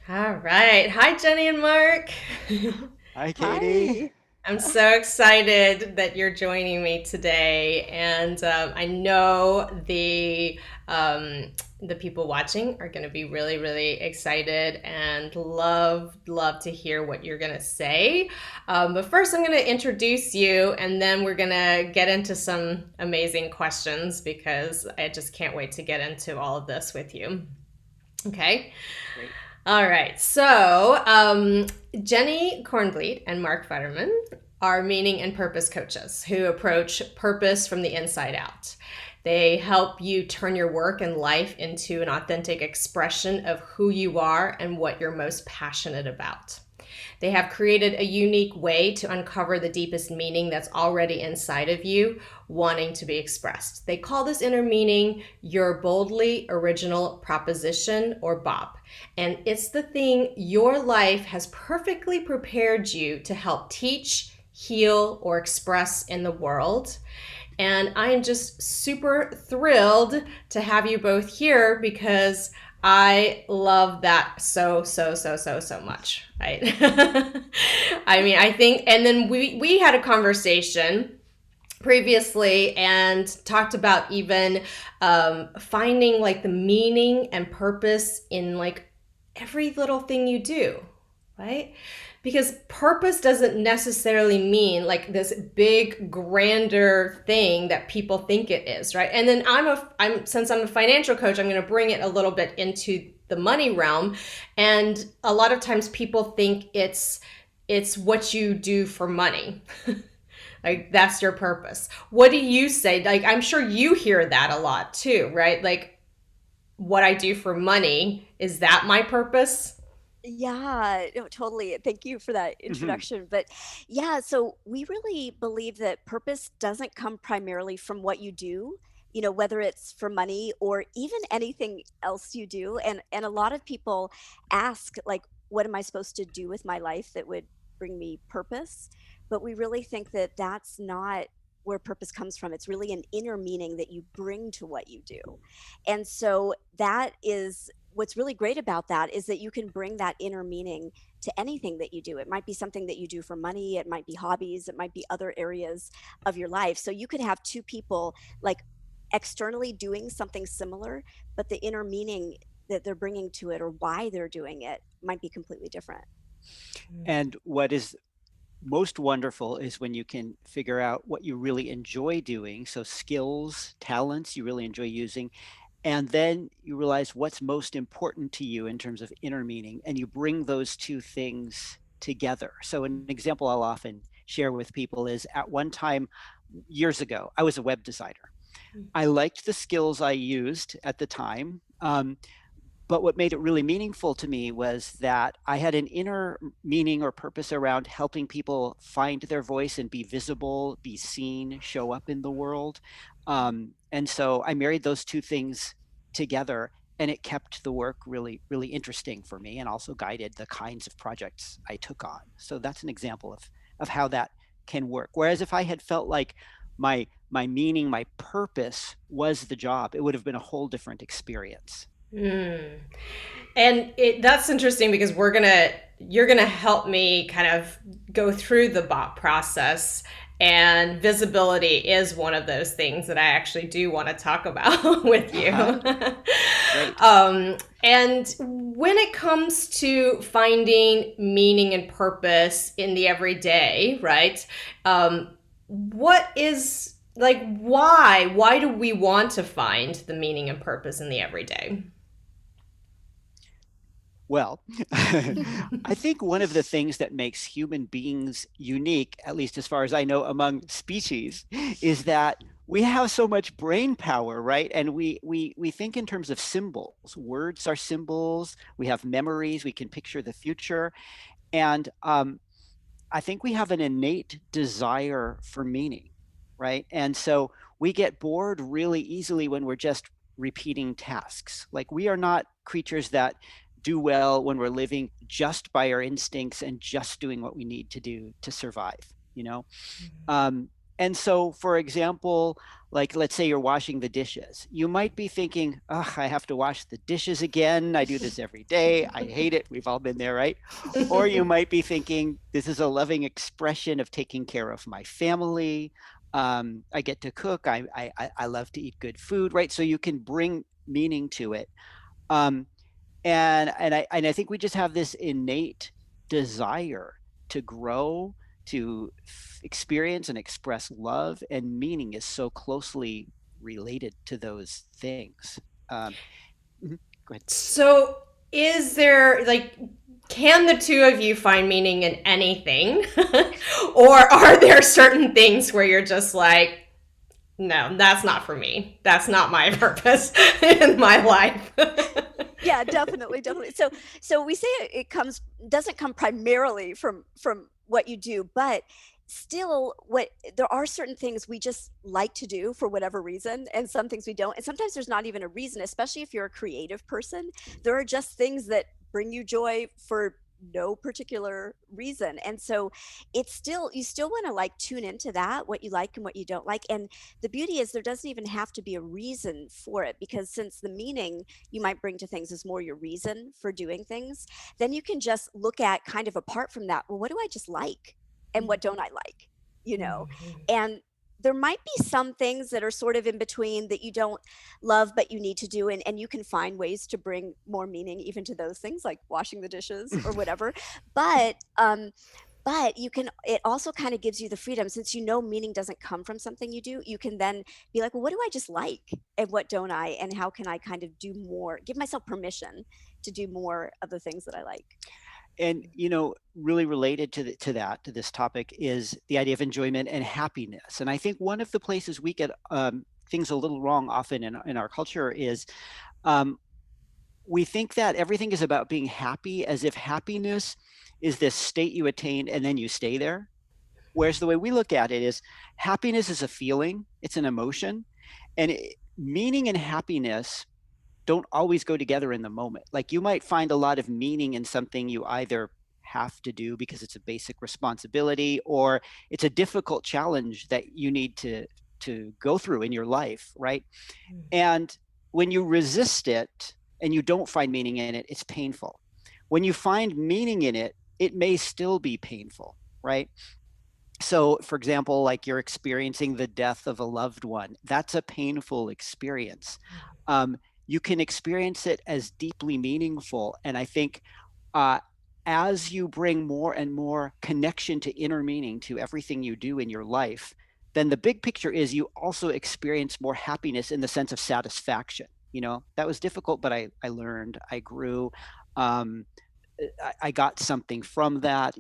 All right. Hi, Jenny and Mark. Hi, Katie. Hi. I'm so excited that you're joining me today, and I know the people watching are going to be really, really excited and love to hear what you're going to say. But first, I'm going to introduce you, and then we're going to get into some amazing questions because I just can't wait to get into all of this with you. Okay. Great. All right. So, Jenny Cornbleet and Mark Futterman are meaning and purpose coaches who approach purpose from the inside out. They help you turn your work and life into an authentic expression of who you are and what you're most passionate about. They have created a unique way to uncover the deepest meaning that's already inside of you, wanting to be expressed. They call this inner meaning your boldly original proposition, or BOP. And it's the thing your life has perfectly prepared you to help teach, heal, or express in the world. And I am just super thrilled to have you both here because I love that so much, right? I mean, I think, and then we had a conversation previously and talked about even finding like the meaning and purpose in like every little thing you do, right? Because purpose doesn't necessarily mean like this big grander thing that people think it is, right? And then I'm since I'm a financial coach, I'm going to bring it a little bit into the money realm. And a lot of times people think it's what you do for money. Like that's your purpose. What do you say? Like I'm sure you hear that a lot too, right? Like what I do for money, is that my purpose? Yeah, no, totally. Thank you for that hmm introduction. But yeah, so we really believe that purpose doesn't come primarily from what you do, whether it's for money or even anything else you do. And a lot of people ask, like, what am I supposed to do with my life that would bring me purpose? But we really think that that's not where purpose comes from. It's really an inner meaning that you bring to what you do. And so that is what's really great about that is that you can bring that inner meaning to anything that you do. It might be something that you do for money, it might be hobbies, it might be other areas of your life. So you could have two people like externally doing something similar, but the inner meaning that they're bringing to it or why they're doing it might be completely different. And what is most wonderful is when you can figure out what you really enjoy doing. So, skills, talents you really enjoy using. And then you realize what's most important to you in terms of inner meaning. And you bring those two things together. So, an example I'll often share with people is at one time, years ago, I was a web designer. I liked the skills I used at the time. But what made it really meaningful to me was that I had an inner meaning or purpose around helping people find their voice and be visible, be seen, show up in the world. And so I married those two things together, and it kept the work really, really interesting for me and also guided the kinds of projects I took on. So that's an example of how that can work. Whereas if I had felt like my meaning, my purpose was the job, it would have been a whole different experience. Mm. And that's interesting because you're gonna help me kind of go through the bot process. And visibility is one of those things that I actually do want to talk about with you. Uh-huh. Great. And when it comes to finding meaning and purpose in the everyday, right? What is like why do we want to find the meaning and purpose in the everyday? Well, I think one of the things that makes human beings unique, at least as far as I know among species, is that we have so much brain power, right? And we think in terms of symbols. Words are symbols. We have memories. We can picture the future, and I think we have an innate desire for meaning, right? And so we get bored really easily when we're just repeating tasks. Like we are not creatures that do well when we're living just by our instincts and just doing what we need to do to survive, you know? And so, for example, like let's say you're washing the dishes. You might be thinking, oh, I have to wash the dishes again. I do this every day. I hate it. We've all been there, right? Or you might be thinking, this is a loving expression of taking care of my family. I get to cook. I love to eat good food, right? So you can bring meaning to it. Um, and I think we just have this innate desire to grow, to experience and express love, and meaning is so closely related to those things. Um, mhm, go ahead. So, is there like, can the two of you find meaning in anything? Or are there certain things where you're just like, no, that's not for me. That's not my purpose in my life. Yeah, definitely, definitely. So we say it comes doesn't come primarily from what you do, but still what there are certain things we just like to do for whatever reason, and some things we don't. And sometimes there's not even a reason, especially if you're a creative person. There are just things that bring you joy for no particular reason. And so it's still you still want to like tune into that, what you like and what you don't like. And the beauty is there doesn't even have to be a reason for it, because since the meaning you might bring to things is more your reason for doing things, then you can just look at kind of apart from that, well, what do I just like and what don't I like? You know, and there might be some things that are sort of in between that you don't love but you need to do, and you can find ways to bring more meaning even to those things like washing the dishes or whatever. But but you can it also kind of gives you the freedom, since you know meaning doesn't come from something you do, you can then be like, well, what do I just like and what don't I, and how can I kind of do more, give myself permission to do more of the things that I like. And really related to this topic is the idea of enjoyment and happiness. And I think one of the places we get things a little wrong often in our culture is um, we think that everything is about being happy, as if happiness is this state you attain and then you stay there. Whereas the way we look at it is happiness is a feeling, it's an emotion, and meaning and happiness don't always go together in the moment. Like you might find a lot of meaning in something you either have to do because it's a basic responsibility, or it's a difficult challenge that you need to go through in your life, right? And when you resist it and you don't find meaning in it, it's painful. When you find meaning in it, it may still be painful, right? So, for example, like you're experiencing the death of a loved one, that's a painful experience. Um, you can experience it as deeply meaningful. And I think uh, as you bring more and more connection to inner meaning to everything you do in your life, then the big picture is you also experience more happiness in the sense of satisfaction. That was difficult, but I learned, I grew. Um, I got something from that,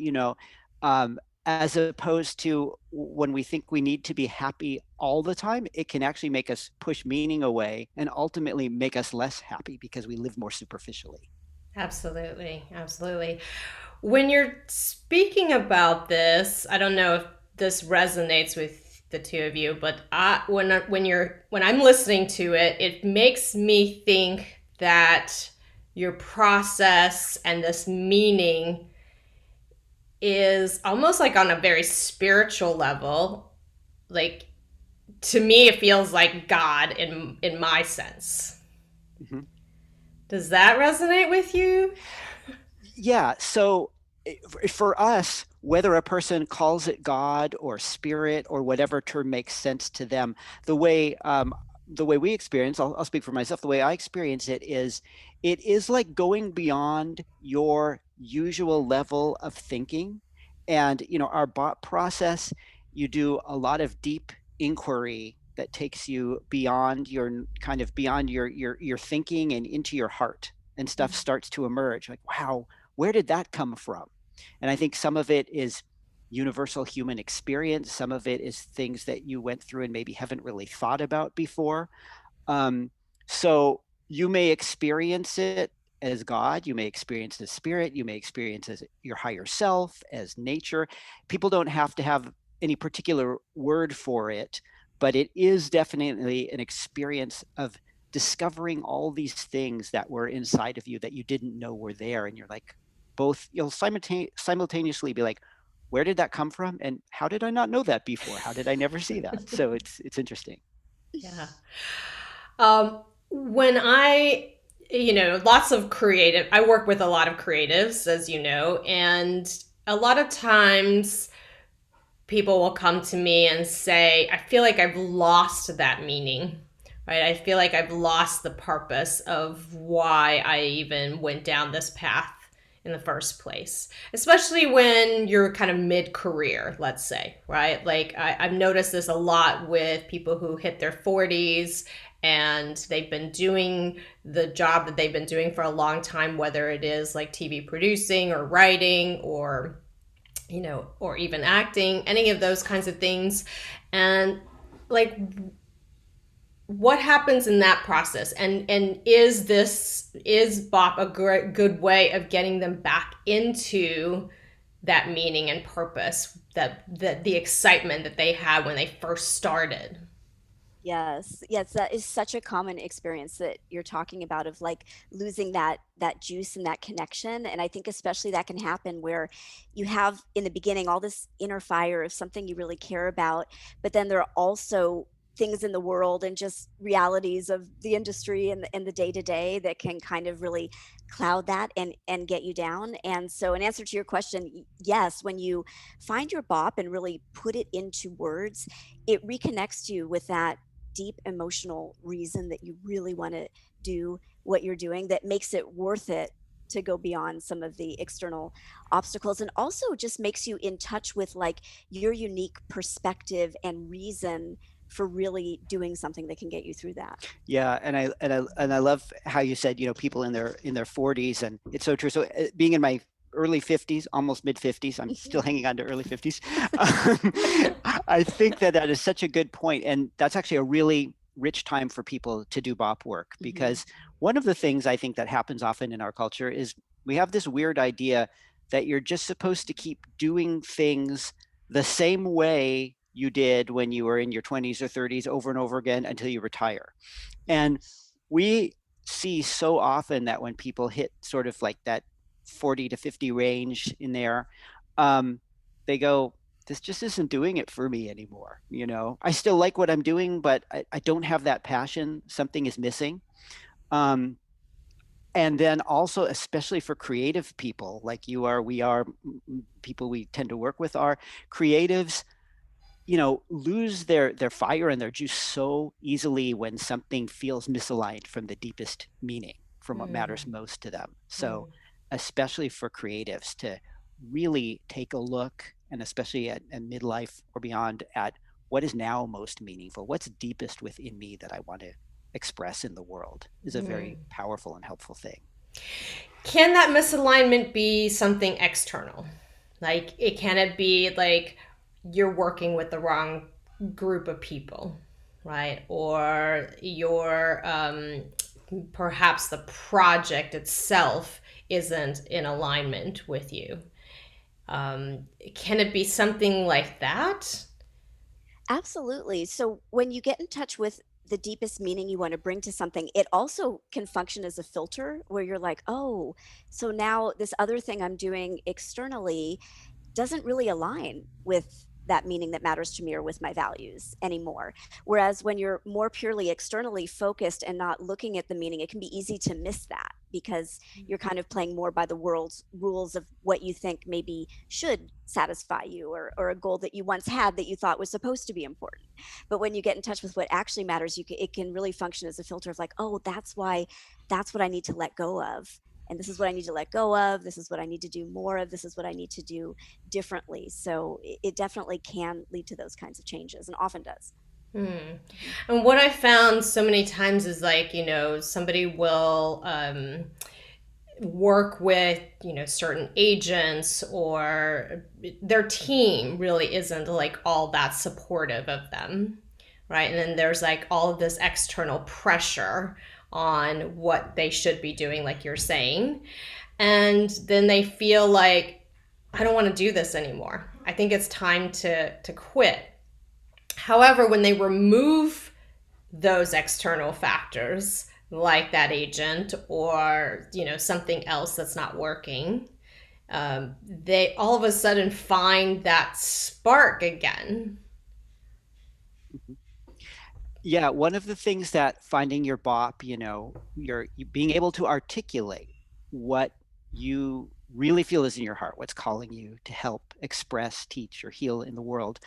um, as opposed to when we think we need to be happy all the time, it can actually make us push meaning away and ultimately make us less happy because we live more superficially. Absolutely, absolutely. When you're speaking about this, I don't know if this resonates with the two of you, but when I'm listening to it, it makes me think that your process and this meaning is almost like on a very spiritual level. Like, to me, it feels like God in my sense. Mhm. Does that resonate with you? Yeah. So for us, whether a person calls it God or spirit or whatever term makes sense to them, the way the way we experience, I'll speak for myself. The way I experience it is like going beyond your usual level of thinking, and our bot process. You do a lot of deep inquiry that takes you beyond your thinking and into your heart, and stuff starts to emerge like, wow, where did that come from? And I think some of it is universal human experience. Some of it is things that you went through and maybe haven't really thought about before. Um, so you may experience it as God, you may experience as spirit, you may experience as your higher self, as nature. People don't have to have any particular word for it, but it is definitely an experience of discovering all these things that were inside of you that you didn't know were there. And you're like, both, you'll simultaneously be like, where did that come from? And how did I not know that before? How did I never see that? So it's interesting. Yeah. When lots of creative, I work with a lot of creatives, as you know, and a lot of times people will come to me and say, I feel like I've lost that meaning, right? I feel like I've lost the purpose of why I even went down this path in the first place, especially when you're kind of mid-career, let's say, right? Like I've noticed this a lot with people who hit their 40s and they've been doing the job that they've been doing for a long time, whether it is like TV producing or writing or or even acting, any of those kinds of things. And like, what happens in that process? And is BOP a good way of getting them back into that meaning and purpose, that the excitement that they had when they first started? Yes, yes, that is such a common experience that you're talking about, of like losing that juice and that connection. And I think especially that can happen where you have in the beginning all this inner fire of something you really care about, but then there are also things in the world and just realities of the industry and the day to day that can kind of really cloud that and get you down. And so in answer to your question, yes, when you find your bop and really put it into words, it reconnects you with that deep emotional reason that you really want to do what you're doing, that makes it worth it to go beyond some of the external obstacles, and also just makes you in touch with like your unique perspective and reason for really doing something that can get you through that. Yeah, and I love how you said, people in their 40s, and it's so true. So being in my early 50s, almost mid 50s, I'm still hanging on to early 50s. I think that that is such a good point, and that's actually a really rich time for people to do BOP work, Mhm. because one of the things I think that happens often in our culture is we have this weird idea that you're just supposed to keep doing things the same way you did when you were in your 20s or 30s over and over again until you retire. And we see so often that when people hit sort of like that 40 to 50 range in there, um, they go, this just isn't doing it for me anymore. I still like what I'm doing, but I don't have that passion. Something is missing. Um, and then also, especially for creative people like you are, we are, people we tend to work with are creatives, lose their fire and their juice so easily when something feels misaligned from the deepest meaning, from what matters Mm, most to them. So, mm, especially for creatives to really take a look, and especially at midlife or beyond, at what is now most meaningful, what's deepest within me that I want to express in the world, is a very mm. powerful and helpful thing. Can that misalignment be something external? Like, can it be like you're working with the wrong group of people, right? Or perhaps the project itself isn't in alignment with you. Can it be something like that? Absolutely. So when you get in touch with the deepest meaning you want to bring to something, it also can function as a filter where you're like, oh, so now this other thing I'm doing externally doesn't really align with that meaning that matters to me or with my values anymore. Whereas when you're more purely externally focused and not looking at the meaning, it can be easy to miss that because you're kind of playing more by the world's rules of what you think maybe should satisfy you, or a goal that you once had that you thought was supposed to be important. But when you get in touch with what actually matters, it can really function as a filter of like, oh, that's what I need to let go of, and this is what I need to let go of. This is what I need to do more of. This is what I need to do differently. So it definitely can lead to those kinds of changes, and often does. Hmm. Mhm. And what I found so many times is like, somebody will work with, certain agents, or their team really isn't like all that supportive of them, right? And then there's like all of this external pressure on what they should be doing, like you're saying. And then they feel like, I don't want to do this anymore. I think it's time to quit. However, when they remove those external factors like that agent or something else that's not working, they all of a sudden find that spark again. Mhm. Yeah, one of the things that finding your bop, you being able to articulate what you really feel is in your heart, what's calling you to help express, teach, or heal in the world.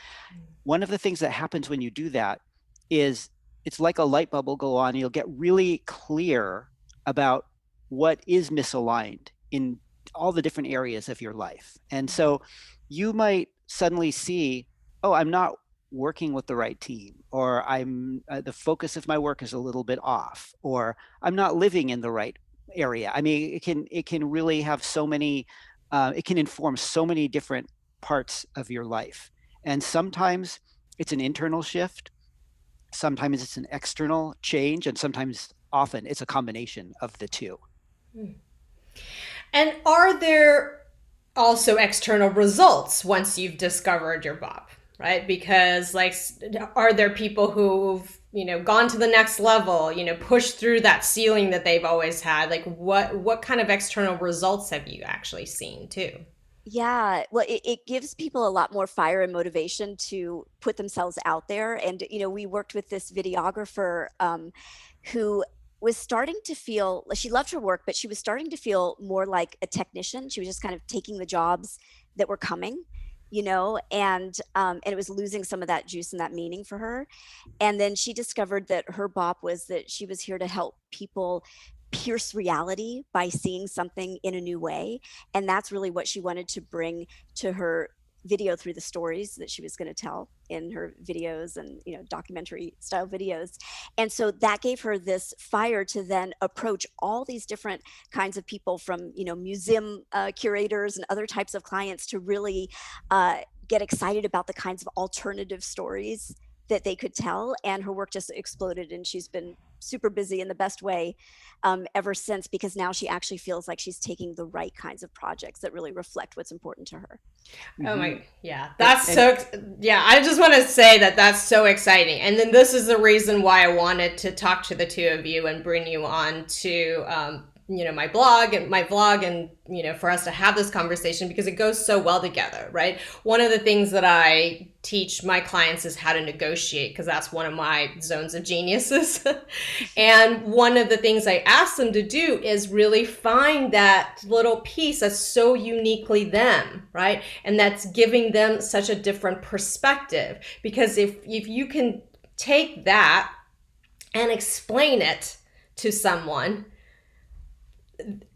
One of the things that happens when you do that is it's like a light bulb will go on. You'll get really clear about what is misaligned in all the different areas of your life. And so you might suddenly see, oh, I'm not working with the right team, or I'm the focus of my work is a little bit off, or I'm not living in the right area. I mean, it can really have so many, it can inform so many different parts of your life. And sometimes it's an internal shift, sometimes it's an external change, and sometimes often it's a combination of the two. And are there also external results once you've discovered your bop, right? Because like, are there people who've, gone to the next level, pushed through that ceiling that they've always had? Like what kind of external results have you actually seen too? Yeah, well, it gives people a lot more fire and motivation to put themselves out there. And, we worked with this videographer who was starting to feel like she loved her work, but she was starting to feel more like a technician. She was just kind of taking the jobs that were coming, and it was losing some of that juice and that meaning for her. And then she discovered that her bop was that she was here to help people pierce reality by seeing something in a new way. And that's really what she wanted to bring to her video through the stories that she was going to tell in her videos and documentary style videos. And so that gave her this fire to then approach all these different kinds of people, from museum curators and other types of clients, to really get excited about the kinds of alternative stories that they could tell. And her work just exploded, and she's been super busy in the best way ever since, because now she actually feels like she's taking the right kinds of projects that really reflect what's important to her. Oh Mm-hmm. my, yeah, And, that's and so, yeah, I just want to say that that's so exciting. And then this is the reason why I wanted to talk to the two of you and bring you on to, my blog and my vlog, and, for us to have this conversation, because it goes so well together, right? One of the things that I teach my clients is how to negotiate, because that's one of my zones of geniuses. And one of the things I ask them to do is really find that little piece that's so uniquely them, right? And that's giving them such a different perspective. Because if you can take that and explain it to someone,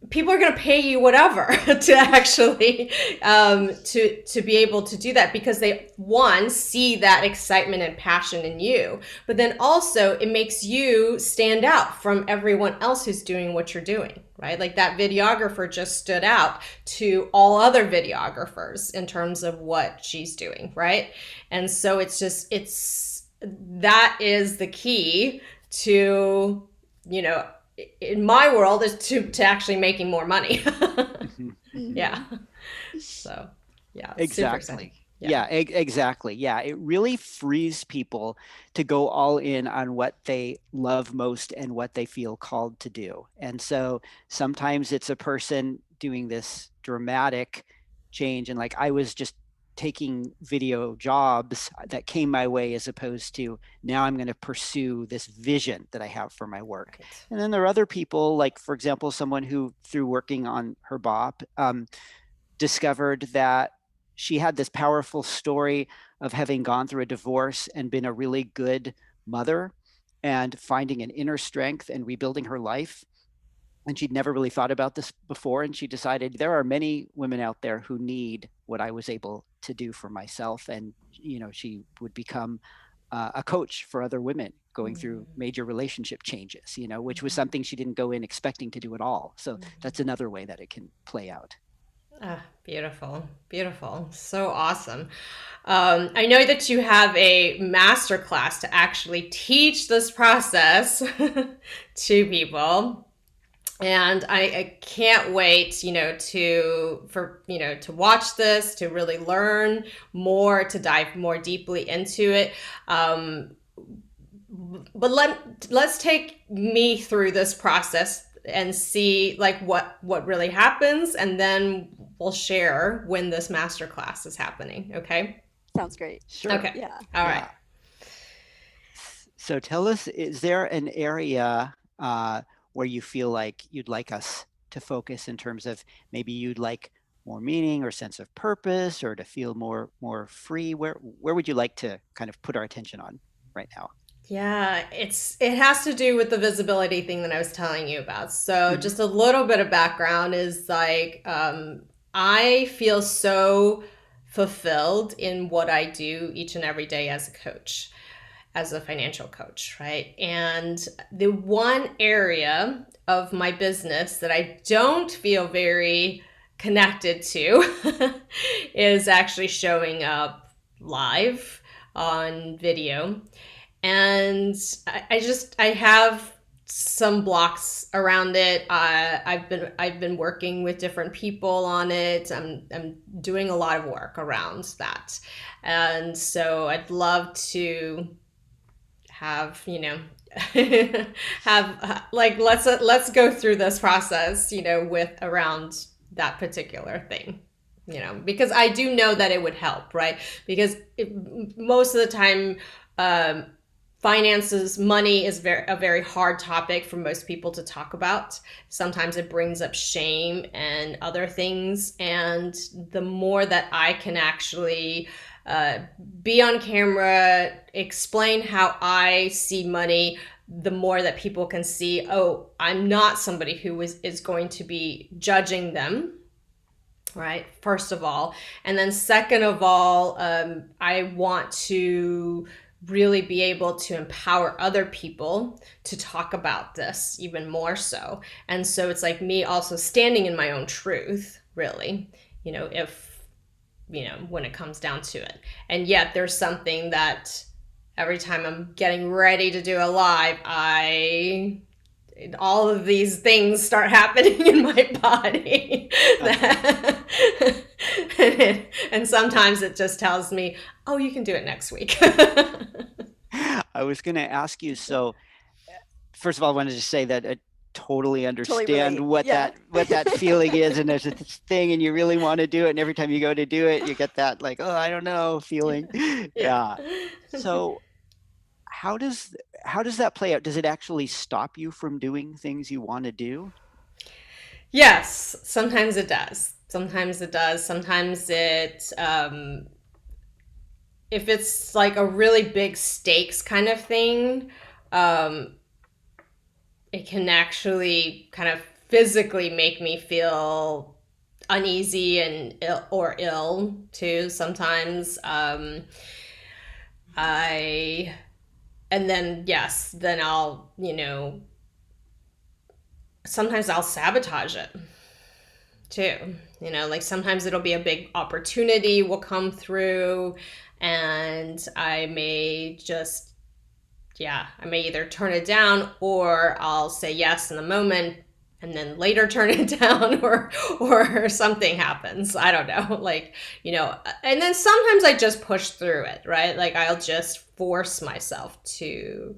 people are going to pay you whatever to actually to be able to do that, because they, one, see that excitement and passion in you, but then also it makes you stand out from everyone else who's doing what you're doing, right? Like that videographer just stood out to all other videographers in terms of what she's doing, right? And so that is the key to, in my world, is to actually making more money. mhm. Yeah. Mm-hmm. So, yeah, it's super exciting. Exactly. Yeah. Yeah, exactly. Yeah, it really frees people to go all in on what they love most and what they feel called to do. And so sometimes it's a person doing this dramatic change. And like I was just taking video jobs that came my way, as opposed to now I'm going to pursue this vision that I have for my work. Right. And then there are other people, like, for example, someone who, through working on her BOP, discovered that she had this powerful story of having gone through a divorce and been a really good mother and finding an inner strength and rebuilding her life. And she'd never really thought about this before. And she decided there are many women out there who need what I was able to do for myself. And, she would become a coach for other women going through major relationship changes, which was something she didn't go in expecting to do at all. So that's another way that it can play out. Ah, beautiful, beautiful, so awesome. I know that you have a master class to actually teach this process to people, and I can't wait, to watch this, to really learn more, to dive more deeply into it. But let's take me through this process and see like what really happens, and then we'll share when this masterclass is happening. Okay. Sounds great. Sure. Okay. Yeah. All right. Yeah. So tell us, is there an area where you feel like you'd like us to focus in terms of maybe you'd like more meaning or sense of purpose or to feel more free? Where would you like to kind of put our attention on right now? Yeah, it has to do with the visibility thing that I was telling you about. So Hmm. just a little bit of background is like I feel so fulfilled in what I do each and every day as a coach, as a financial coach, right? And the one area of my business that I don't feel very connected to is actually showing up live on video. And I have some blocks around it. I've been working with different people on it. I'm doing a lot of work around that, and so I'd love to have have like let's go through this process with around that particular thing, because I do know that it would help, right? Because most of the time, um, finances, money is a very hard topic for most people to talk about. Sometimes it brings up shame and other things, and the more that I can actually uh, be on camera, explain how I see money, the more that people can see, oh, I'm not somebody who is going to be judging them, right? First of all. And then second of all, I want to really be able to empower other people to talk about this even more so. And so it's like me also standing in my own truth, really, if when it comes down to it. And yet there's something that every time I'm getting ready to do a live, all of these things start happening in my body. Okay. And sometimes it just tells me, oh, you can do it next week. I was going to ask you, so first of all, I wanted to say that I totally Totally understand relate. Yeah. what that feeling is, and there's this thing, and you really want to do it, and every time you go to do it, you get that like, oh, I don't know feeling. Yeah. Yeah. So how does how does that play out? Does it actually stop you from doing things you want to do? Yes, sometimes it does. Sometimes it does. Sometimes if it's like a really big stakes kind of thing, um, it can actually kind of physically make me feel uneasy and ill too sometimes. I and then yes, then I'll sometimes I'll sabotage it too. Like sometimes it'll be a big opportunity will come through, and I may just, yeah, I may either turn it down or I'll say yes in the moment and then later turn it down, or something happens. I don't know. Like, and then sometimes I just push through it, right? Like I'll just force myself to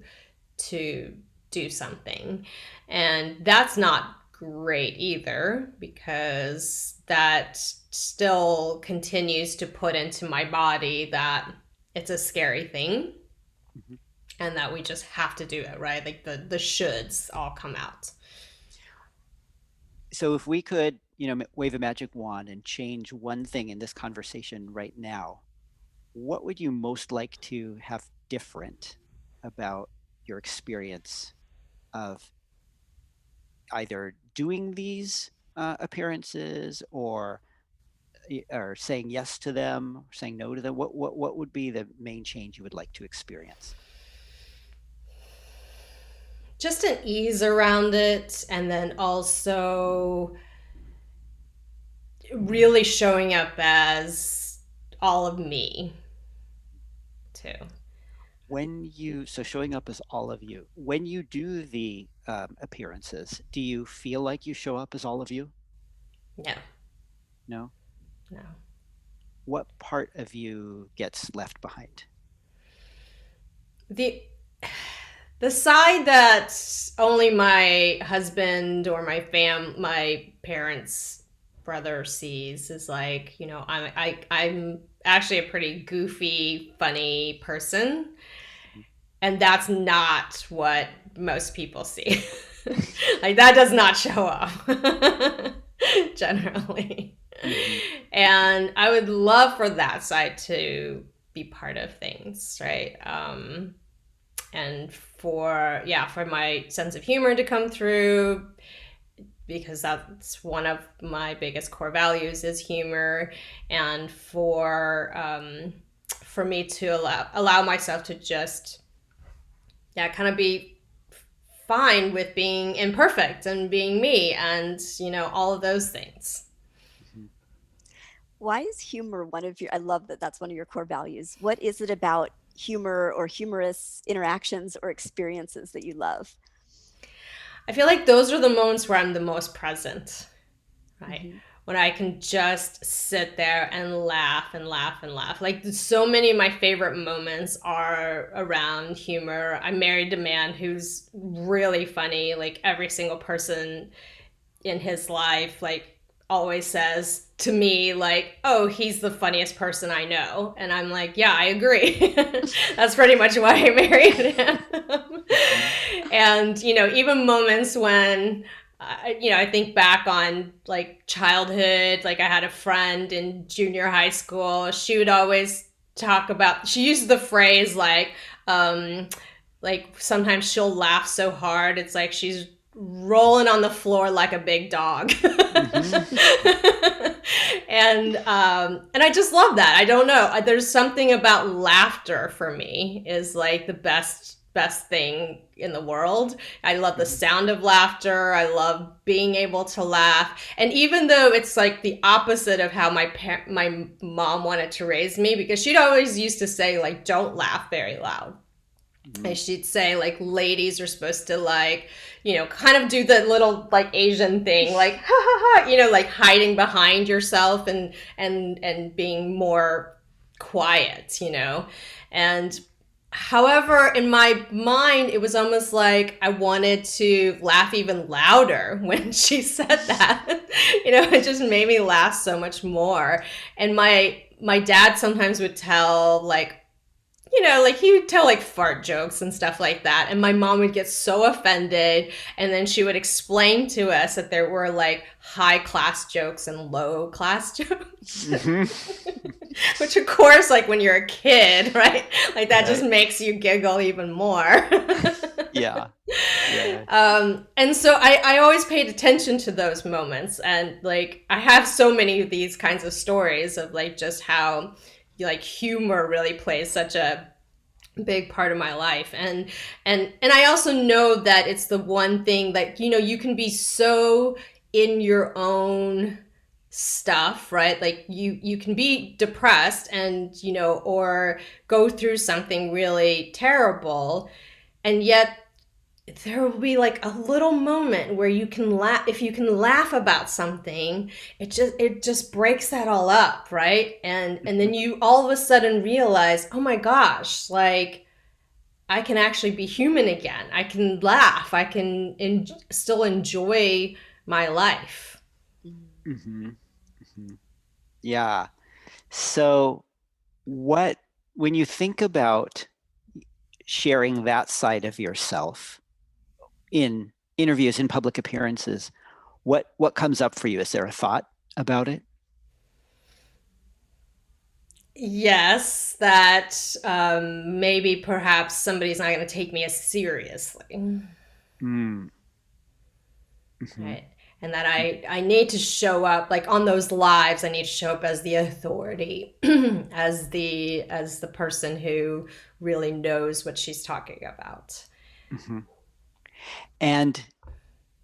do something. And that's not great either, because that still continues to put into my body that it's a scary thing Mhm. and that we just have to do it, right? Like the shoulds all come out. So if we could, wave a magic wand and change one thing in this conversation right now, what would you most like to have different about your experience of either doing these appearances or saying yes to them, or saying no to them? What would be the main change you would like to experience? Just an ease around it, and then also really showing up as all of me too. So showing up as all of you, when you do the appearances, do you feel like you show up as all of you? No, No. no. What part of you gets left behind? The side that only my husband or my parents brother sees is like, I'm actually a pretty goofy, funny person, and that's not what most people see. Like that does not show up generally. Hmm. And I would love for that side to be part of things, right? And for my sense of humor to come through, because that's one of my biggest core values is humor, and for me to allow myself to just kind of be fine with being imperfect and being me, and all of those things. Why is humor one of your, I love that that's one of your core values. What is it about humor or humorous interactions or experiences that you love? I feel like those are the moments where I'm the most present, right? Hmm. When I can just sit there and laugh and laugh and laugh. Like so many of my favorite moments are around humor. I married a man who's really funny. Like every single person in his life, like always says to me like, oh, he's the funniest person I know. And I'm like, yeah, I agree. That's pretty much why I married him. Hmm. And even moments when I think back on like childhood, like I had a friend in junior high school. She would always she used the phrase like sometimes she'll laugh so hard it's like she's rolling on the floor like a big dog. Hmm. And I just love that. I don't know. There's something about laughter for me is like the best thing in the world. I love the sound of laughter. I love being able to laugh. And even though it's like the opposite of how my mom wanted to raise me, because she'd always used to say like, don't laugh very loud. And she'd say like ladies are supposed to like, kind of do the little like Asian thing, like ha ha ha, like hiding behind yourself and being more quiet, And however, in my mind, it was almost like I wanted to laugh even louder when she said that. It just made me laugh so much more. And my dad sometimes would tell like, like he would tell like fart jokes and stuff like that. And my mom would get so offended. And then she would explain to us that there were like high class jokes and low class jokes. Hmm. Which, of course, like when you're a kid, right? Like that just Right. makes you giggle even more. Yeah. Yeah. And so I always paid attention to those moments. And like I have so many of these kinds of stories of like just how like humor really plays such a big part of my life. And I also know that it's the one thing that you can be so in your own stuff, right? Like you can be depressed and or go through something really terrible, and yet there will be like a little moment where you can laugh. If you can laugh about something, it just breaks that all up, right? And then you all of a sudden realize, oh my gosh, like I can actually be human again. I can laugh. I can still enjoy my life. Hmm. Hmm. Yeah. So, what, when you think about sharing that side of yourself in interviews, in public appearances, what comes up for you? Is there a thought about it? Yes, that maybe perhaps somebody's not going to take me as seriously, Mm. Hmm. right? And that I need to show up like on those lives. I need to show up as the authority, as the person who really knows what she's talking about. Hmm. And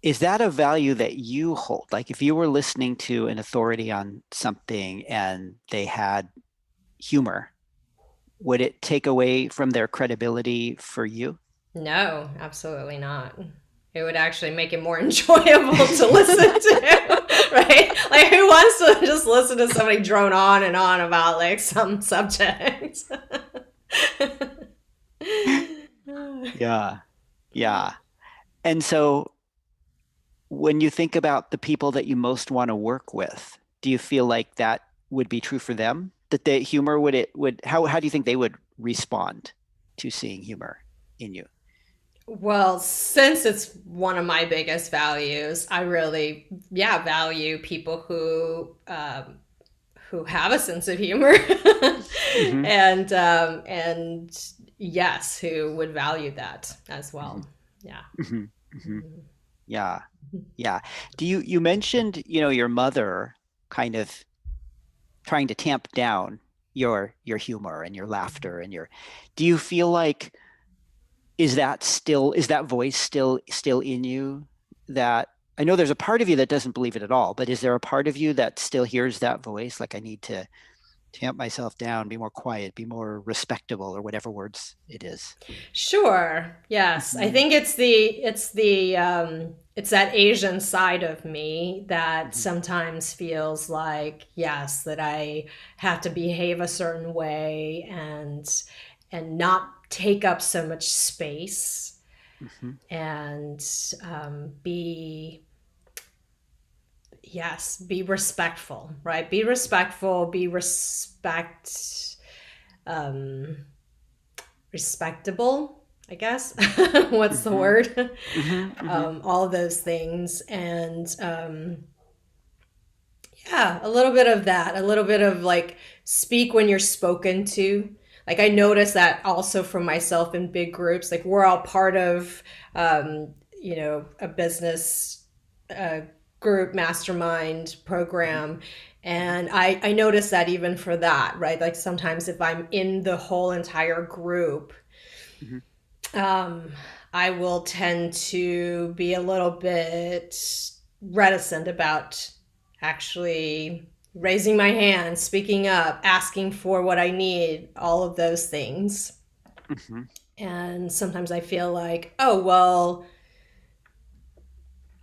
is that a value that you hold? Like if you were listening to an authority on something and they had humor, would it take away from their credibility for you? No, absolutely not. It would actually make it more enjoyable to listen to, right? Like, who wants to just listen to somebody drone on and on about like some subject? Yeah. Yeah. And so when you think about the people that you most want to work with, do you feel like that would be true for them? That the humor would how do you think they would respond to seeing humor in you? Well, since it's one of my biggest values, I really, yeah, value people who have a sense of humor, Hmm. and yes, who would value that as Hmm. well. Yeah. Hmm. Hmm. Yeah. Yeah. You mentioned, your mother kind of trying to tamp down your humor and your laughter and your do you feel like is that voice still in you that I know there's a part of you that doesn't believe it at all, but is there a part of you that still hears that voice like I need to tamp myself down, be more quiet, be more respectable or whatever words it is? Sure. Yes. I Mhm, think it's that Asian side of me that mhm, sometimes feels like, yes, that I have to behave a certain way and not take up so much space mhm, and be, yes, be respectful, right? Be respectful, be um respectable, I guess. What's the mhm, word? mhm, mhm, All of those things. And yeah, a little bit of that, a little bit of like speak when you're spoken to. Like I notice that also for myself in big groups. Like we're all part of, a business uh, group mastermind mhm, program. mhm, And I notice that even for that, right? Like sometimes if I'm in the whole entire group, mhm, um, I will tend to be a little bit reticent about actually raising my hand, speaking up, asking for what I need, all of those things. mhm, And sometimes I feel like, oh, well,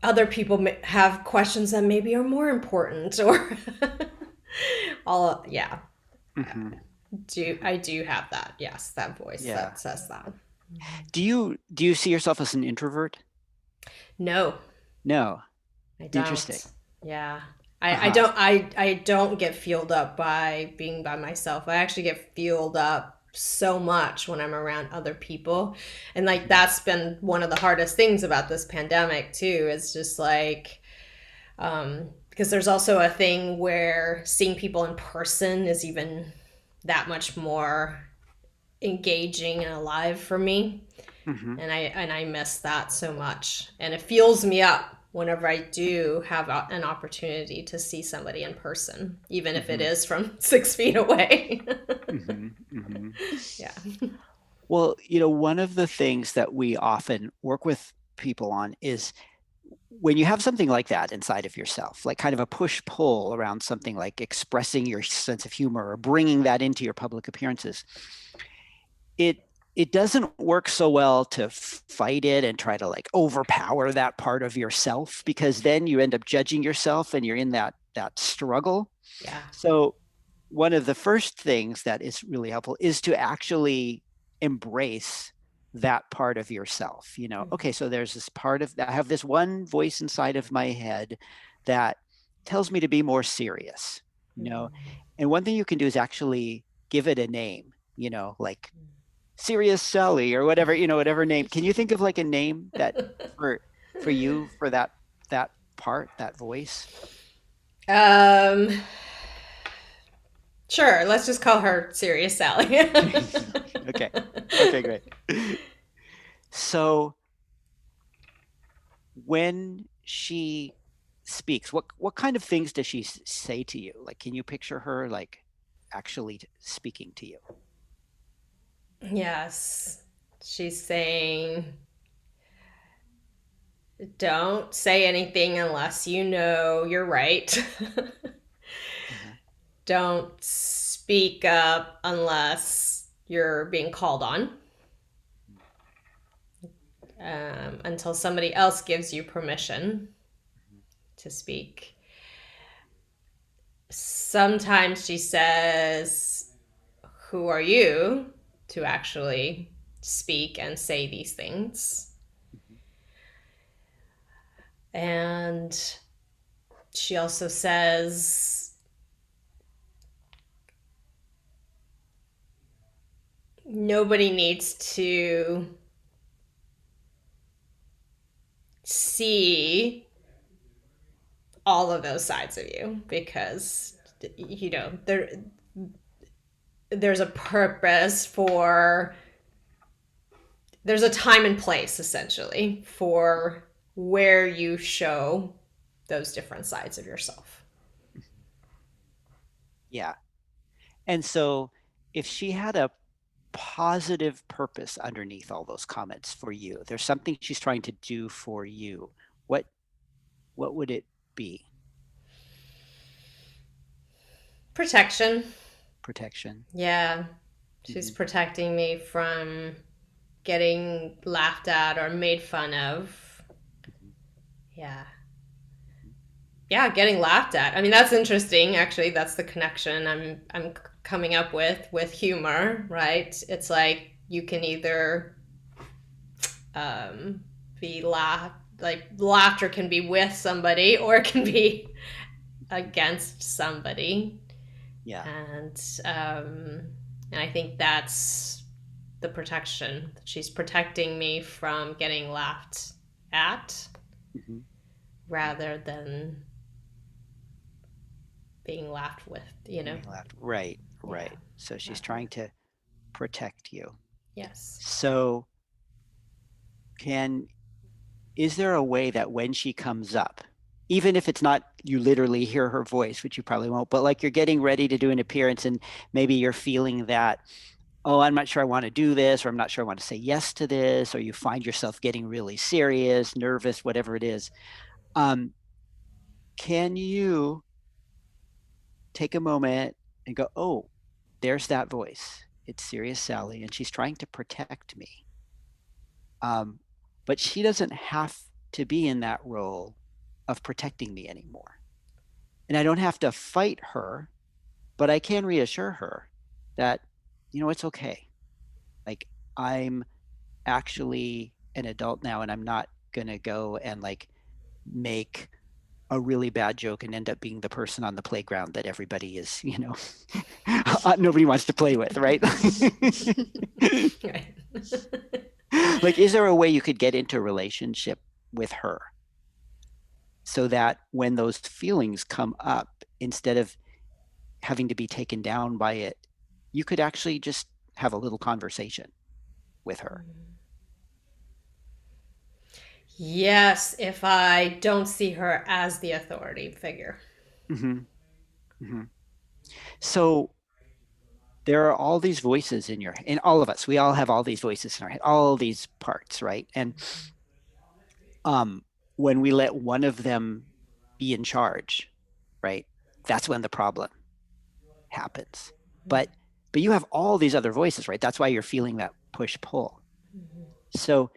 other people have questions that maybe are more important or all, yeah. mhm, mhm. I do have that. Yes, that voice Yeah. that says that. Do you see yourself as an introvert? No, No. I Interesting. don't. Yeah. Uh-huh. I don't get fueled up by being by myself. I actually get fueled up so much when I'm around other people. And like Mhm, that's been one of the hardest things about this pandemic too, is just like because there's also a thing where seeing people in person is even that much more engaging and alive for me, mhm, and I miss that so much. And it fuels me up whenever I do have an opportunity to see somebody in person, even if it mhm, is from 6 feet away. mhm, mhm. Yeah. Well, one of the things that we often work with people on is when you have something like that inside of yourself, like kind of a push pull around something like expressing your sense of humor or bringing that into your public appearances, it it doesn't work so well to fight it and try to like overpower that part of yourself because then you end up judging yourself and you're in that struggle. Yeah. So one of the first things that is really helpful is to actually embrace that part of yourself. Okay, so there's this part of I have this one voice inside of my head that tells me to be more serious, you know. And one thing you can do is actually give it a name, like Serious Sally or whatever, whatever name. Can you think of like a name that for for you for that part, that voice? um sure, let's just call her Serious Sally. Okay. Okay, great. So when she speaks, what kind of things does she say to you? Like, can you picture her like actually speaking to you? Yes, she's saying don't say anything unless you know you're right. Uh-huh. Don't speak up unless you're being called on, until somebody else gives you permission to speak. Sometimes she says, who are you to actually speak and say these things? And she also says nobody needs to see all of those sides of you because there's a purpose for there's a time and place essentially for where you show those different sides of yourself. Yeah. And so if she had a positive purpose underneath all those comments for you, there's something she's trying to do for you, what what would it be? Protection. Protection. Yeah. She's Mm-hmm. protecting me from getting laughed at or made fun of. Mm-hmm. Yeah. Yeah, getting laughed at. I mean, that's interesting actually. That's the connection I'm coming up with humor, right? It's like you can either be laughter can be with somebody or it can be against somebody. Yeah. And and I think that's the protection. She's protecting me from getting laughed at Mm-hmm. rather than being laughed with, Being left. Right, Yeah. right. So she's Rather. trying to protect you. Yes. So can is there a way that when she comes up, even if it's not you literally hear her voice, which you probably won't, but like you're getting ready to do an appearance and maybe you're feeling that, oh, I'm not sure I want to do this, or I'm not sure I want to say yes to this, or you find yourself getting really serious, nervous, whatever it is. Um, can you take a moment and go, oh, there's that voice. It's Serious Sally, and she's trying to protect me. Um, but she doesn't have to be in that role of protecting me anymore. And I don't have to fight her, but I can reassure her that, it's okay. Like, I'm actually an adult now, and I'm not going to go and like make a really bad joke and end up being the person on the playground that everybody is, nobody wants to play with, right? Right. Like, is there a way you could get into a relationship with her so that when those feelings come up, instead of having to be taken down by it, you could actually just have a little conversation with her? Yes, if I don't see her as the authority figure. Mm-hmm. Mm-hmm. So there are all these voices in all of us. We all have all these voices in our head, all these parts, right? And um, when we let one of them be in charge, right, that's when the problem happens. But but you have all these other voices, right? That's why you're feeling that push pull. So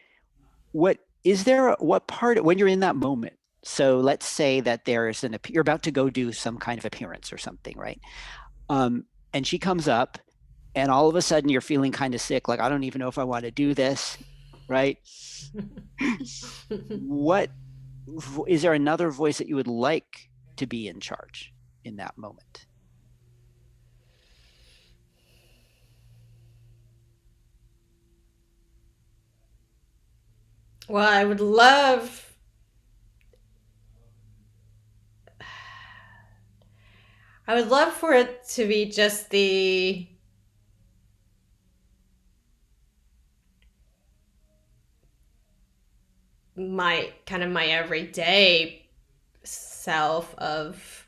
what is there? What part when you're in that moment? So let's say that there's you're about to go do some kind of appearance or something, right? Um, and she comes up, and all of a sudden you're feeling kind of sick, like I don't even know if I want to do this, right? What is there another voice that you would like to be in charge in that moment? Well, I would love for it to be just the my kind of my everyday self of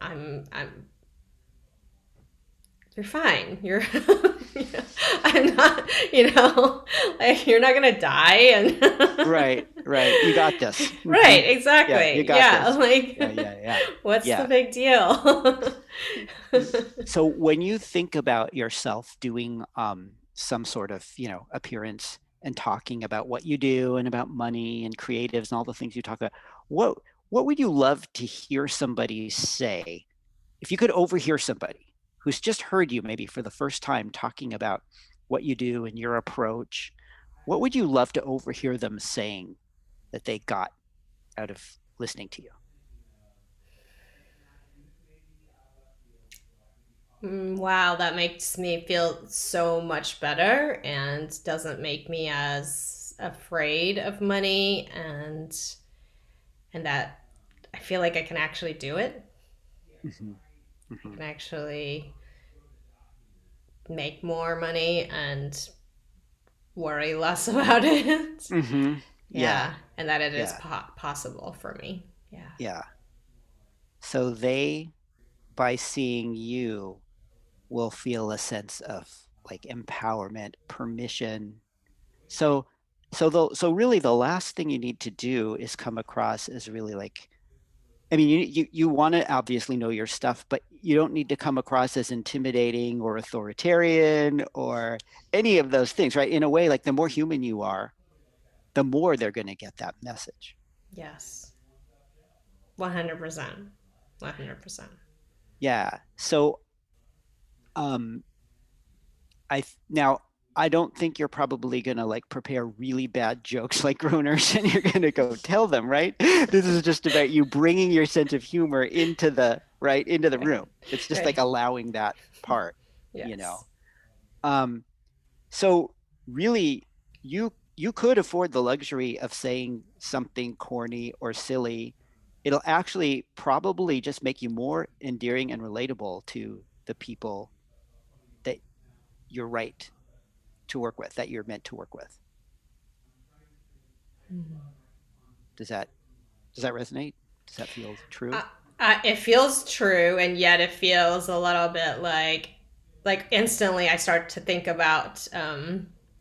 I'm you're fine. You're I'm not, like you're not gonna die and Right, right. You got this. Mm-hmm. right, Yeah, you exactly. got Yeah, this. like Yeah, yeah, yeah. what's the Yeah. big deal? So when you think about yourself doing some sort of, appearance and talking about what you do and about money and creatives and all the things you talk about, what what would you love to hear somebody say if you could overhear somebody who's just heard you maybe for the first time talking about what you do and your approach? What would you love to overhear them saying that they got out of listening to you? Wow, that makes me feel so much better and doesn't make me as afraid of money, and that I feel like I can actually do it. Hmm. I Hmm. can actually make more money and worry less about it. Hmm. Yeah. Yeah, and that it is Yeah. possible for me. Yeah. Yeah. So they, by seeing you, will feel a sense of like empowerment, permission. So, so really, the last thing you need to do is come across as really like, I mean, you want to obviously know your stuff, but you don't need to come across as intimidating or authoritarian or any of those things, right? In a way, like the more human you are, the more they're going to get that message. Yes. 100%. 100%. Yeah. So, um, now I don't think you're probably gonna like prepare really bad jokes like groaners and you're gonna go tell them, right? This is just about you bringing your sense of humor into the right into the Right. room. It's just like Right. allowing that part, you know. Yes. Um, so really, you could afford the luxury of saying something corny or silly. It'll actually probably just make you more endearing and relatable to the people that you're right to work with, that you're meant to work with. Does that does that resonate? Does that feel true? Uh, it feels true, and yet it feels a little bit like instantly I start to think about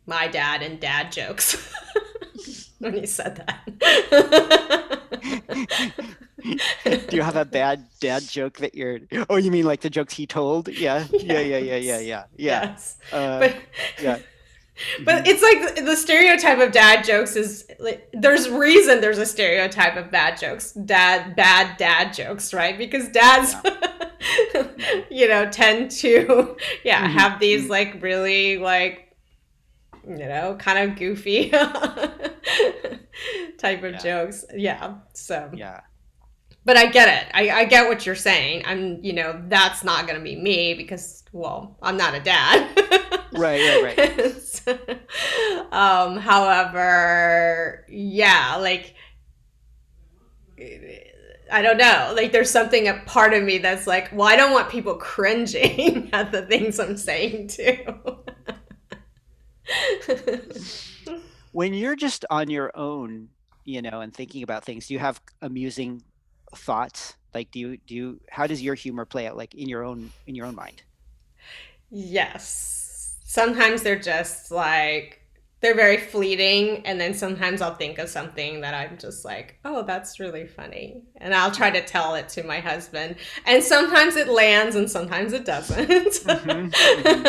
my dad and dad jokes when you said that. Do you have a bad dad joke that you're? Oh, you mean like the jokes he told? Yeah, yeah, yeah, yeah, yeah, Yes. yeah, yeah. Yes. Uh, But yeah. but Hmm. it's like the stereotype of dad jokes is like there's reason there's a stereotype of bad dad jokes, right? Because dads Yeah. Hmm. tend to Hmm. have these Hmm. like really like kind of goofy type of Yeah. jokes. Yeah. So Yeah. but I get it. I get what you're saying. That's not going to be me because, well, I'm not a dad. Right. Right. Right. So, however, yeah, like, I don't know. Like, there's something, a part of me that's like, well, I don't want people cringing at the things I'm saying too. When you're just on your own, and thinking about things, do you have amusing thoughts? Like, how does your humor play out, like in your own mind? Yes. Sometimes they're just like they're very fleeting, and then sometimes I'll think of something that I'm just like, "Oh, that's really funny." And I'll try to tell it to my husband. And sometimes it lands and sometimes it doesn't. Mm-hmm. Mm-hmm.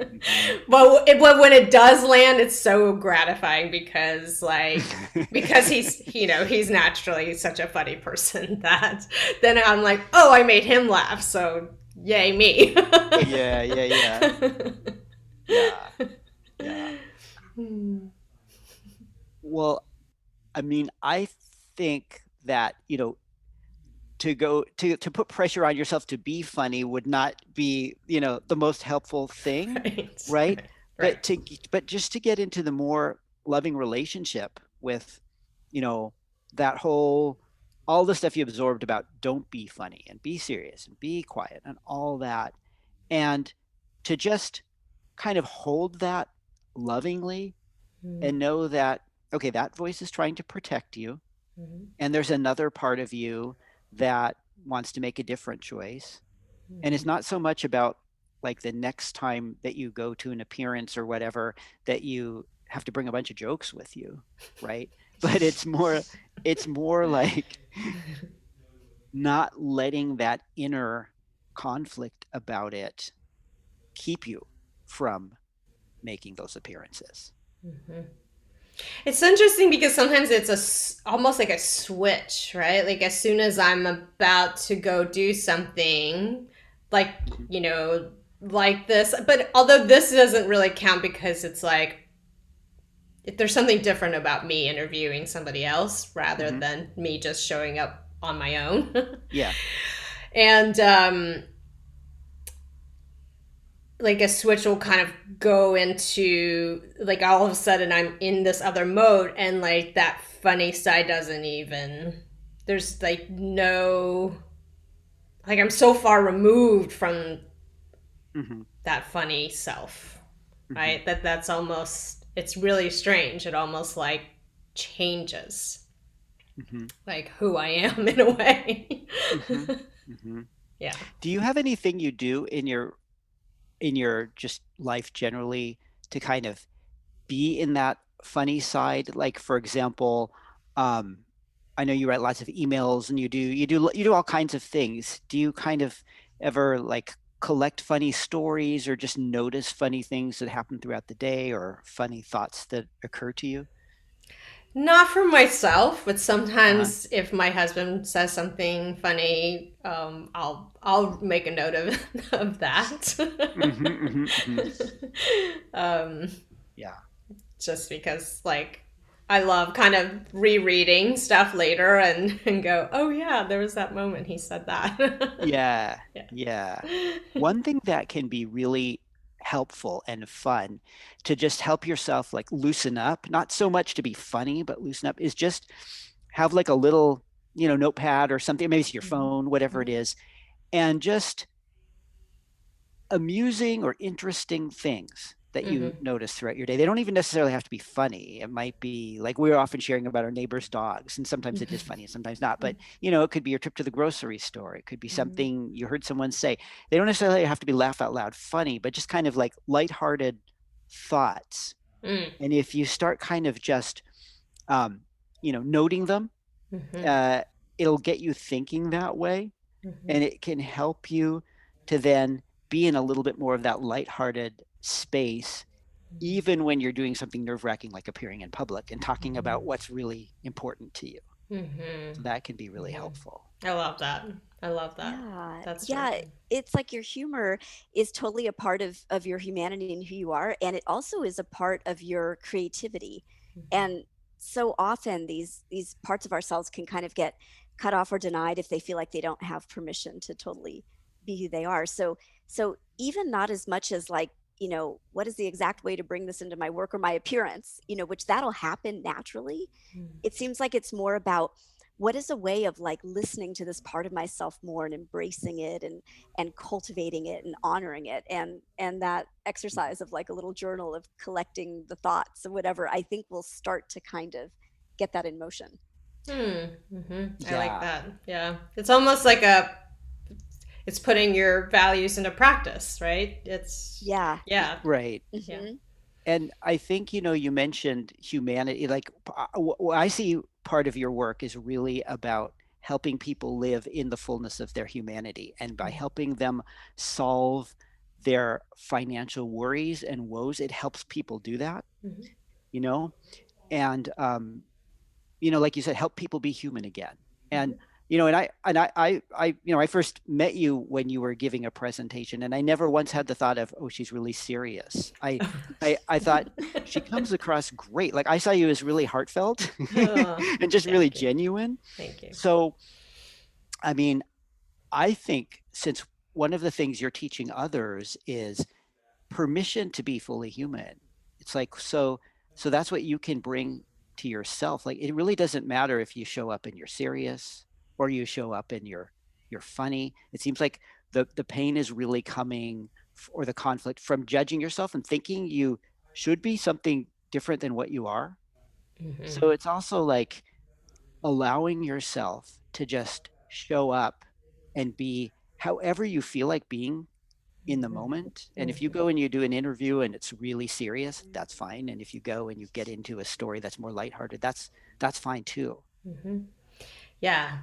Mm-hmm. But when it does land, it's so gratifying because he's naturally such a funny person that then I'm like, "Oh, I made him laugh." So, yay me. Yeah, yeah, yeah. Yeah, yeah. Well, I mean, I think that, to put pressure on yourself to be funny would not be, the most helpful thing, Right, right? right, But right. to but just to get into the more loving relationship with, you know, that whole all the stuff you absorbed about don't be funny and be serious and be quiet and all that, and to just kind of hold that lovingly and know that, okay, that voice is trying to protect you, Mhm, and there's another part of you that wants to make a different choice. And it's mhm. not so much about like the next time that you go to an appearance or whatever that you have to bring a bunch of jokes with you, right? But it's more like not letting that inner conflict about it keep you from making those appearances. It's interesting because sometimes it's almost like a switch, right? Like as soon as I'm about to go do something, like Mhm. you know, like this, but although this doesn't really count because it's like if there's something different about me interviewing somebody else rather Hmm. than me just showing up on my own. Yeah. And like a switch will kind of go into like all of a sudden I'm in this other mode, and like that funny side doesn't even, there's like no, like I'm so far removed from Hmm. that funny self, Hmm. right? That's almost, it's really strange. It almost like changes Hmm. like who I am in a way. Hmm. Hmm. Yeah. Do you have anything you do in your just life generally to kind of be in that funny side? Like for example, um, I know you write lots of emails and you do all kinds of things. Do you kind of ever like collect funny stories or just notice funny things that happen throughout the day or funny thoughts that occur to you? Not for myself, but Uh-huh. sometimes if my husband says something funny, I'll make a note of of that. Hmm. Hmm. Hmm. um, Yeah. just because like I love kind of rereading stuff later and go, oh yeah, there was that moment he said that. Yeah. Yeah. Yeah. One thing that can be really helpful and fun to just help yourself like loosen up, not so much to be funny, but loosen up is just have like a little, notepad or something, maybe it's your phone, whatever it is, and just amusing or interesting things that you Mm-hmm. notice throughout your day. They don't even necessarily have to be funny. It might be like we're often sharing about our neighbors' dogs, and sometimes it is funny and sometimes not. But it could be your trip to the grocery store. It could be Mm-hmm. something you heard someone say. They don't necessarily have to be laugh out loud funny, but just kind of like lighthearted thoughts. Mm-hmm. And if you start kind of just noting them, Mm-hmm. uh, it'll get you thinking that way, Mm-hmm. and it can help you to then be in a little bit more of that lighthearted space, even when you're doing something nerve-wracking like appearing in public and talking about what's really important to you. Mm-hmm. So that can be really Mm-hmm. helpful. I love that. I love that. Yeah. That's very Yeah. good. It's like your humor is totally a part of your humanity and who you are. And it also is a part of your creativity. And so often these parts of ourselves can kind of get cut off or denied if they feel like they don't have permission to totally be who they are. So even not as much as like, what is the exact way to bring this into my work or my appearance, which that'll happen naturally. It seems like it's more about what is a way of like listening to this part of myself more and embracing it and cultivating it and honoring it, and that exercise of like a little journal of collecting the thoughts or whatever, I think will start to kind of get that in motion. I like Yeah, that. Yeah. It's almost like a, it's putting your values into practice, right? It's, Yeah. yeah. right. Yeah. Hmm. And I think, you mentioned humanity. Like, I see part of your work is really about helping people live in the fullness of their humanity. And by helping them solve their financial worries and woes, it helps people do that, Mm-hmm. you know? And, like you said, help people be human again. And, I first met you when you were giving a presentation, and I never once had the thought of, oh, she's really serious. I thought she comes across great. Like I saw you as really heartfelt Oh, and just really thank you. genuine. Thank you. So, I mean, I think since one of the things you're teaching others is permission to be fully human. It's like so that's what you can bring to yourself. Like it really doesn't matter if you show up and you're serious or you show up and you're funny. It seems like the pain is really coming or the conflict from judging yourself and thinking you should be something different than what you are. So it's also like allowing yourself to just show up and be however you feel like being in the moment. And if you go and you do an interview and it's really serious, that's fine. And if you go and you get into a story that's more lighthearted, that's fine too. Yeah.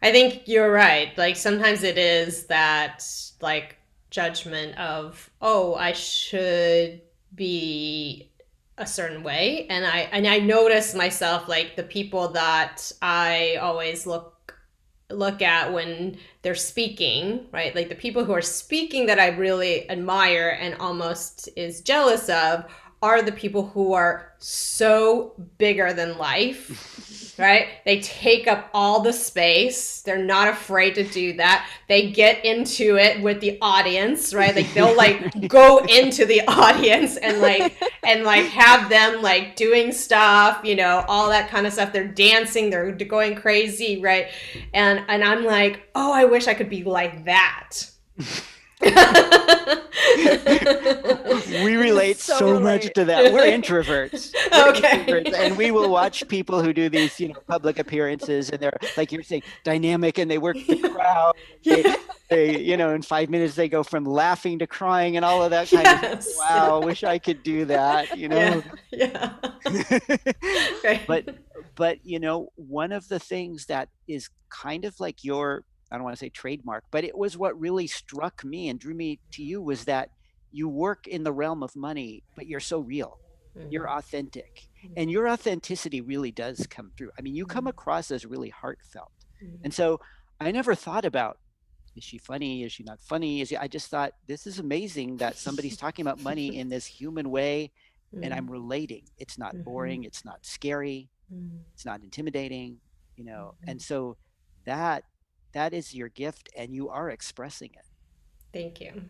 I think you're right. Like sometimes it is that like judgment of, oh, I should be a certain way. And I notice myself like the people that I always look at when they're speaking, right? Like the people who are speaking that I really admire and almost is jealous of are the people who are so bigger than life, right? They take up all the space. They're not afraid to do that. They get into it with the audience, right? Like they'll like go into the audience and like have them like doing stuff, you know, all that kind of stuff. They're dancing, they're going crazy, right? And I'm like, oh, I wish I could be like that. We relate so much to that. We're introverts. Okay. Introverts, and we will watch people who do these, public appearances, and they're like you're saying, dynamic, and they work the crowd. Yeah. They, in 5 minutes they go from laughing to crying and all of that kind of. Wow, wish I could do that. Yeah. Right. But one of the things that is kind of like your, I don't want to say trademark, but it was what really struck me and drew me to you was that you work in the realm of money, but you're so real. You're authentic, and your authenticity really does come through. I mean, you come across as really heartfelt. And so I never thought about, is she funny? Is she not funny? I just thought, this is amazing that somebody's talking about money in this human way, and I'm relating. It's not boring. It's not scary. It's not intimidating, and so that is your gift, and you are expressing it. Thank you.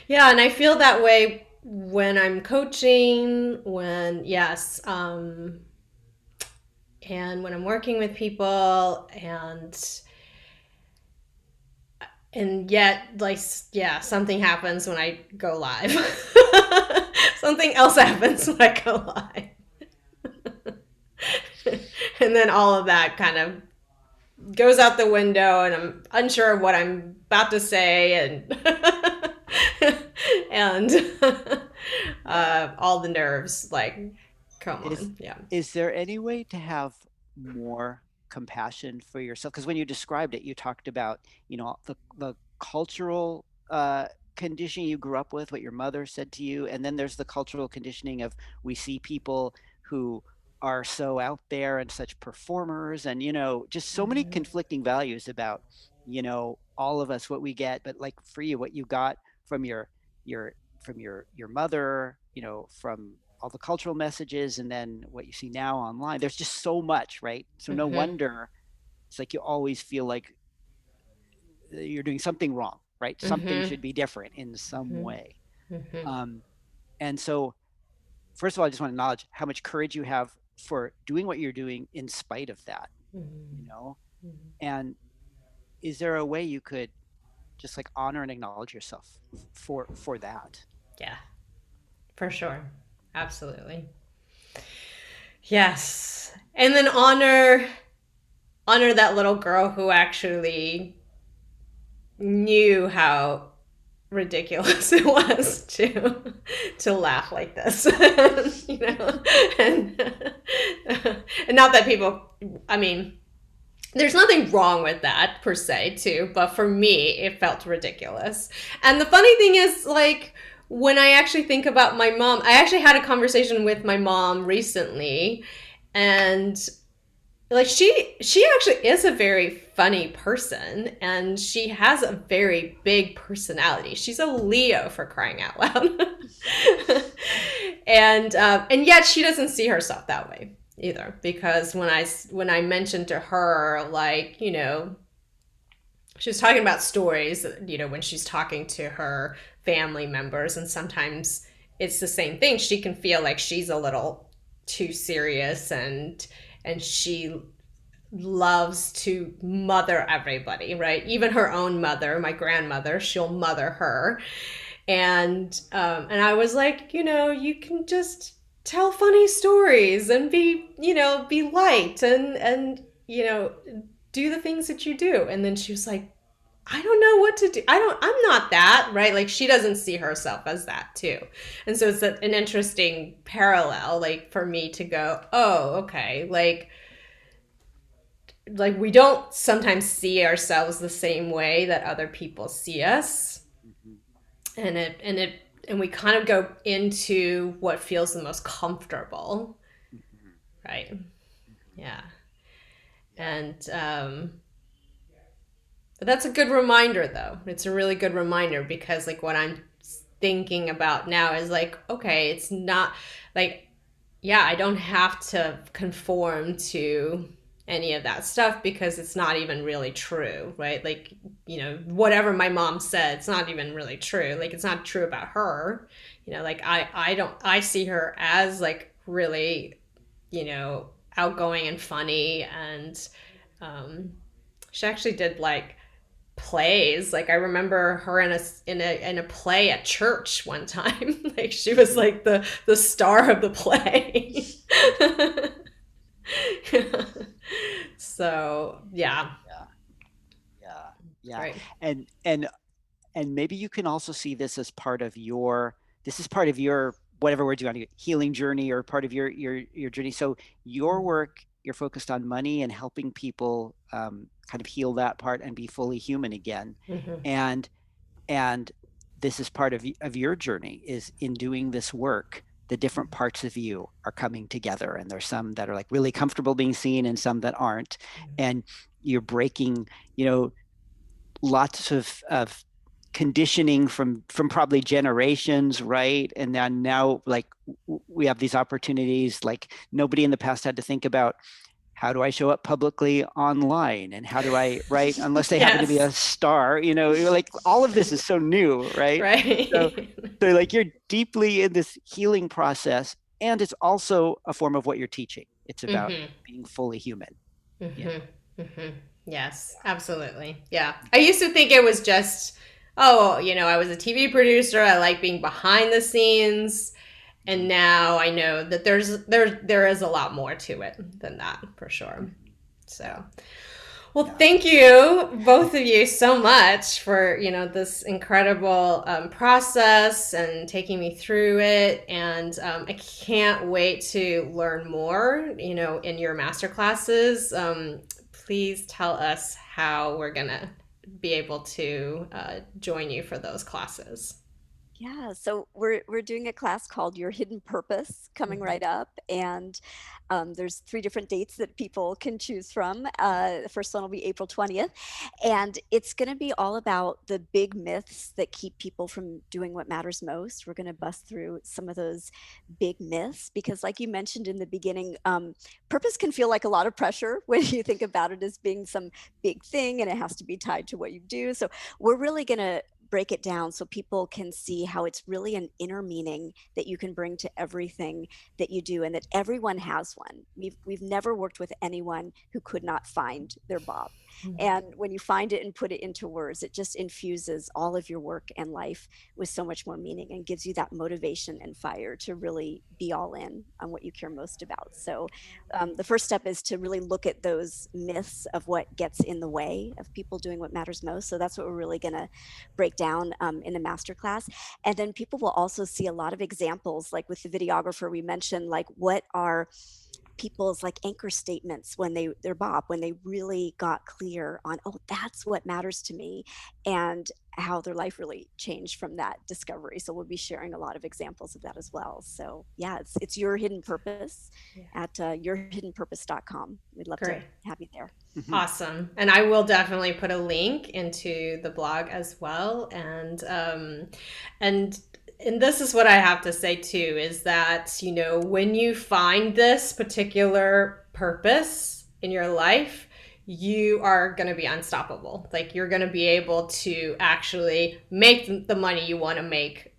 Yeah, and I feel that way when I'm coaching, and when I'm working with people, and yet, like, yeah, something happens when I go live. Something else happens when I go live. And then all of that kind of goes out the window, and I'm unsure of what I'm about to say, and all the nerves like come on. Yeah. Is there any way to have more compassion for yourself? Because when you described it, you talked about the cultural conditioning you grew up with, what your mother said to you, and then there's the cultural conditioning of, we see people who are so out there and such performers, and just so many conflicting values about all of us, what we get, but like for you, what you got from your mother, from all the cultural messages, and then what you see now online. There's just so much, right? So no wonder it's like you always feel like you're doing something wrong, right? Something should be different in some way. And so first of all, I just want to acknowledge how much courage you have for doing what you're doing in spite of that, and is there a way you could just like honor and acknowledge yourself for that? Yeah, for sure. Absolutely. Yes. And then honor that little girl who actually knew how ridiculous it was to laugh like this. And not that people, I mean, there's nothing wrong with that per se too, but for me it felt ridiculous. And the funny thing is, like, when I actually think about my mom, I actually had a conversation with my mom recently, and like she actually is a very funny person, and she has a very big personality. She's a Leo, for crying out loud. And yet she doesn't see herself that way either, because when I mentioned to her, like, she was talking about stories, when she's talking to her family members, and sometimes it's the same thing. She can feel like she's a little too serious, and she loves to mother everybody, right? Even her own mother, my grandmother, she'll mother her. And I was like, you can just tell funny stories and be light, and do the things that you do. And then she was like, I don't know what to do. I'm not that, right? Like, she doesn't see herself as that too. And so it's an interesting parallel, like, for me to go, oh, okay. Like we don't sometimes see ourselves the same way that other people see us. And we kind of go into what feels the most comfortable. Right. Yeah. And, but that's a good reminder, though. It's a really good reminder, because like when I'm thinking about now is like, okay, it's not like, yeah, I don't have to conform to any of that stuff because it's not even really true, right? Like, whatever my mom said, it's not even really true. Like, it's not true about her. Like I see her as like really, outgoing and funny, and um, she actually did like plays. Like I remember her in a play at church one time. Like she was Mhm. like the star of the play. So yeah, Yeah, yeah, yeah. right. And and maybe you can also see this as part of your, this is part of your, whatever word you want to, healing journey, or part of your journey. So your work, you're focused on money and helping people kind of heal that part and be fully human again. Mm-hmm. And and this is part of your journey, is in doing this work, the different parts of you are coming together, and there's some that are like really comfortable being seen and some that aren't. And you're breaking, you know, lots of conditioning from probably generations, right? And then now, like, we have these opportunities like nobody in the past had to think about, how do I show up publicly online, and how do I, right, unless they happen to be a Yes. star, you're like, all of this is so new, right? So Right. so like you're deeply in this healing process, and it's also a form of what you're teaching. It's about Mm-hmm. being fully human, you know. Mm-hmm. Mm-hmm. Yes, absolutely. Yeah. I used to think it was just, oh, I was a TV producer. I like being behind the scenes. And Mhm. now I know that there is a lot more to it than that, for sure. Yeah, So, well, yeah. thank you, both of you, so much for this incredible process and taking me through it. And I can't wait to learn more. In your master classes. Please tell us how we're gonna be able to join you for those classes. Yeah, so we're doing a class called Your Hidden Purpose coming Mhm. right up, and there's three different dates that people can choose from. The first one will be April 20th, and it's going to be all about the big myths that keep people from doing what matters most. We're going to bust through some of those big myths because, like you mentioned in the beginning, purpose can feel like a lot of pressure when you think about it as being some big thing, and it has to be tied to what you do. So we're really going to break it down so people can see how it's really an inner meaning that you can bring to everything that you do, and that everyone has one. We've never worked with anyone who could not find their Bob. And when you find it and put it into words, it just infuses all of your work and life with so much more meaning and gives you that motivation and fire to really be all in on what you care most about. So the first step is to really look at those myths of what gets in the way of people doing what matters most. So that's what we're really going to break down in the masterclass. And then people will also see a lot of examples, like with the videographer, we mentioned, like what are people's like anchor statements when their Bob, when they really got clear on, oh, that's what matters to me, and how their life really changed from that discovery. So we'll be sharing a lot of examples of that as well. So yeah, it's Your Hidden Purpose Yeah. at yourhiddenpurpose.com. We'd love to Great. have you there. Mhm. Awesome. And I will definitely put a link into the blog as well. And and this is what I have to say too, is that, when you find this particular purpose in your life, you are going to be unstoppable. Like you're going to be able to actually make the money you want to make,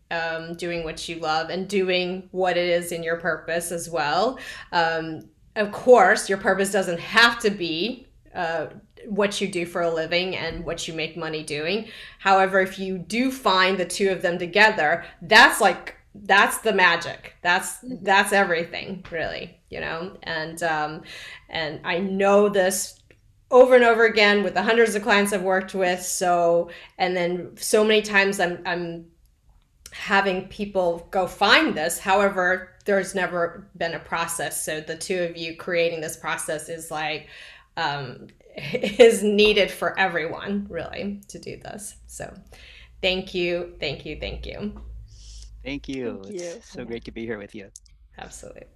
doing what you love and doing what it is in your purpose as well. Of course, your purpose doesn't have to be uh, what you do for a living and what you make money doing. However, if you do find the two of them together, that's the magic. Mhm. That's everything, really, and I know this over and over again with the hundreds of clients I've worked with. So, and then so many times I'm having people go find this. However, there's never been a process. So the two of you creating this process is like, is needed for everyone really to do this. So thank you, thank you, thank you. Thank you. Thank It's you. so great to be here with you. Absolutely.